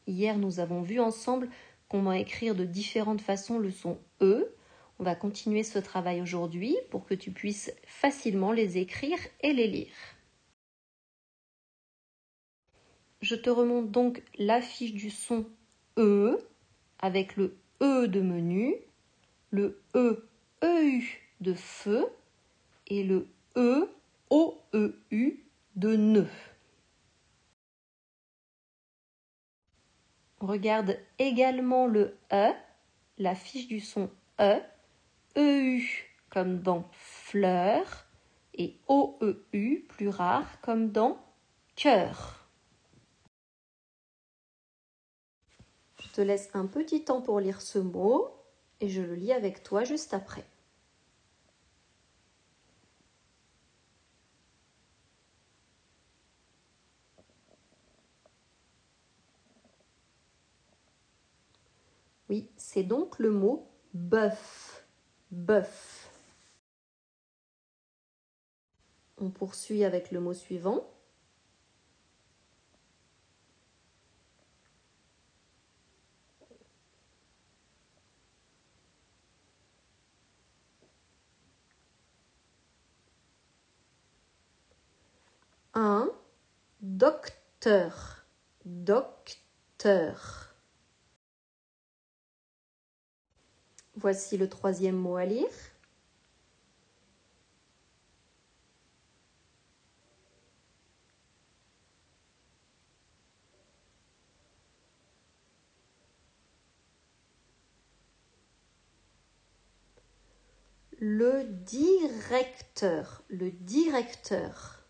Hier, nous avons vu ensemble comment écrire de différentes façons le son E. On va continuer ce travail aujourd'hui pour que tu puisses facilement les écrire et les lire. Je te remonte donc la fiche du son E avec le E de menu, le EU de feu et le OEU de nœud. On regarde également le E, la fiche du son E, EU comme dans fleur et OEU plus rare comme dans cœur. Je te laisse un petit temps pour lire ce mot et je le lis avec toi juste après. Oui, c'est donc le mot bœuf. Bœuf. On poursuit avec le mot suivant. Un docteur. Docteur. Voici le troisième mot à lire. Le directeur. Le directeur.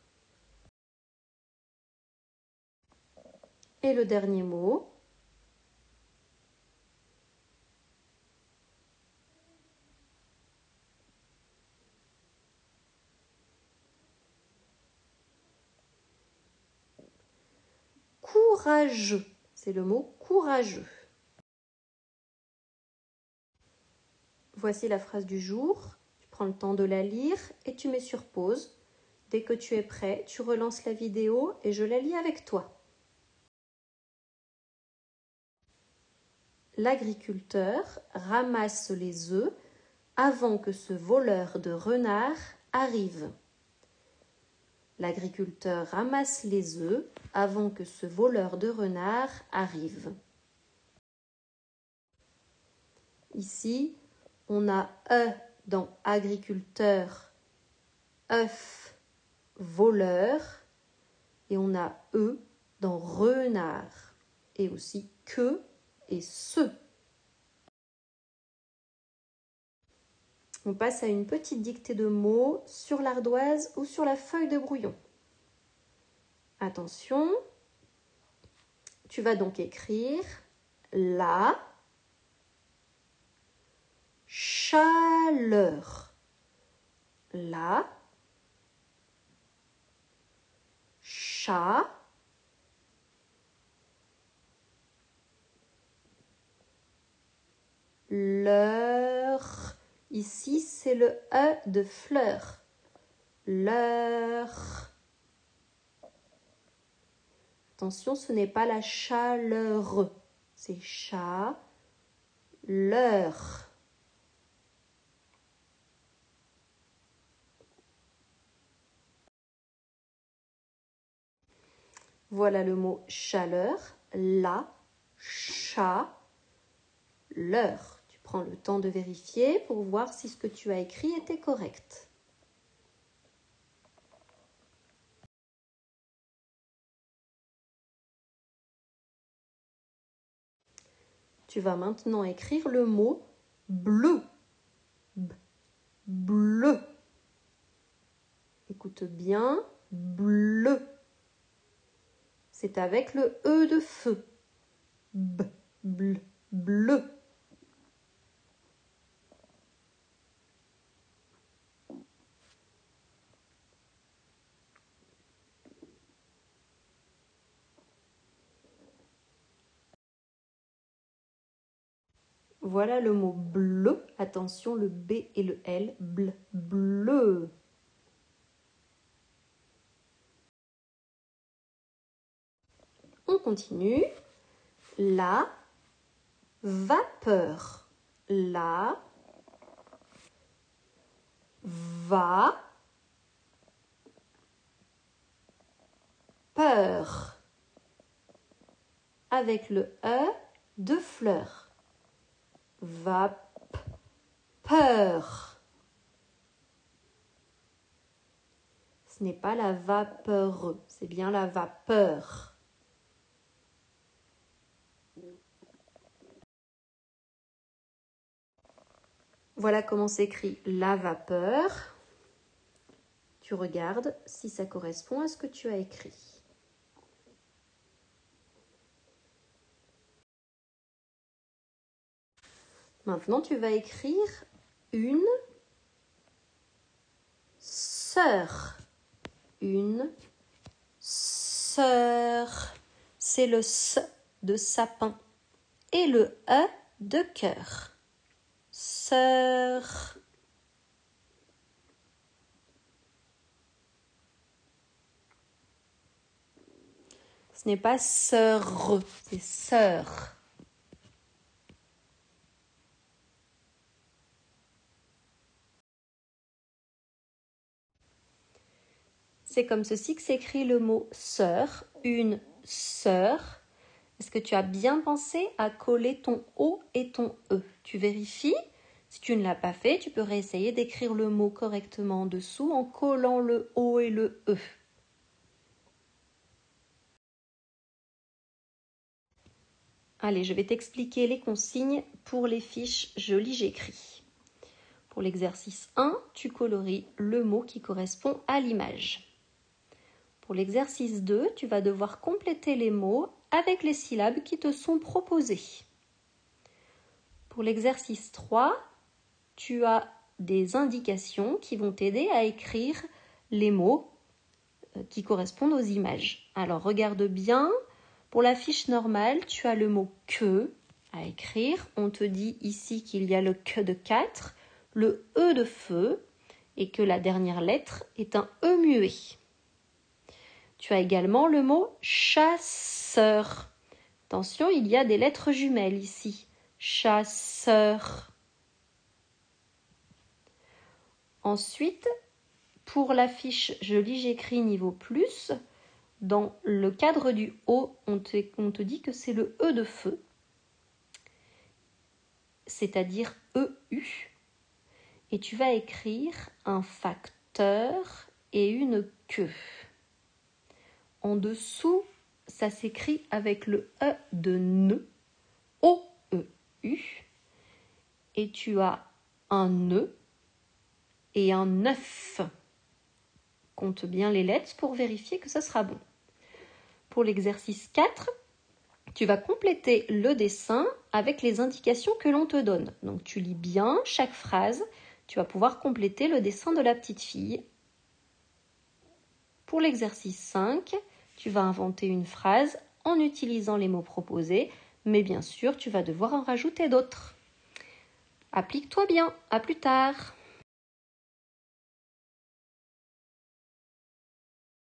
Et le dernier mot. Courageux. C'est le mot courageux. Voici la phrase du jour. Tu prends le temps de la lire et tu mets sur pause. Dès que tu es prêt, tu relances la vidéo et je la lis avec toi. L'agriculteur ramasse les œufs avant que ce voleur de renards arrive. L'agriculteur ramasse les œufs avant que ce voleur de renards arrive. Ici, on a E dans agriculteur, œuf, voleur, et on a E dans renard, et aussi que et ce. On passe à une petite dictée de mots sur l'ardoise ou sur la feuille de brouillon. Attention, tu vas donc écrire la chaleur. La leur. Ici, c'est le E de fleur. Leur. Attention, ce n'est pas la chaleur. C'est chaleur. Voilà le mot chaleur. La chaleur. Tu prends le temps de vérifier pour voir si ce que tu as écrit était correct. Tu vas maintenant écrire le mot bleu. Bleu. Écoute bien, bleu. C'est avec le E de feu. Bleu. Voilà le mot bleu. Attention, le B et le L. Bleu. On continue. La vapeur. La va peur. Avec le E de fleur. Vapeur. Ce n'est pas la vapeur, c'est bien la vapeur. Voilà comment s'écrit la vapeur. Tu regardes si ça correspond à ce que tu as écrit. Maintenant, tu vas écrire une sœur. Une sœur. C'est le S de sapin et le E de cœur. Sœur. Ce n'est pas sœur, c'est sœur. C'est comme ceci que s'écrit le mot sœur, une sœur. Est-ce que tu as bien pensé à coller ton O et ton E? Tu vérifies. Si tu ne l'as pas fait, tu peux réessayer d'écrire le mot correctement en dessous en collant le O et le E. Allez, je vais t'expliquer les consignes pour les fiches je lis, j'écris. Pour l'exercice 1, tu coloris le mot qui correspond à l'image. Pour l'exercice 2, tu vas devoir compléter les mots avec les syllabes qui te sont proposées. Pour l'exercice 3, tu as des indications qui vont t'aider à écrire les mots qui correspondent aux images. Alors regarde bien, pour la fiche normale, tu as le mot « que » à écrire. On te dit ici qu'il y a le « que » de 4, le « e » de feu et que la dernière lettre est un « e » muet. Tu as également le mot « chasseur ». Attention, il y a des lettres jumelles ici. Chasseur. Ensuite, pour la fiche je lis, j'écris niveau plus, dans le cadre du O, on te dit que c'est le E de feu, c'est-à-dire EU. Et tu vas écrire un facteur et une queue. En dessous, ça s'écrit avec le E de ne, O-E-U. Et tu as un nœud et un œuf. Compte bien les lettres pour vérifier que ça sera bon. Pour l'exercice 4, tu vas compléter le dessin avec les indications que l'on te donne. Donc tu lis bien chaque phrase, tu vas pouvoir compléter le dessin de la petite fille. Pour l'exercice 5, tu vas inventer une phrase en utilisant les mots proposés, mais bien sûr, tu vas devoir en rajouter d'autres. Applique-toi bien, à plus tard.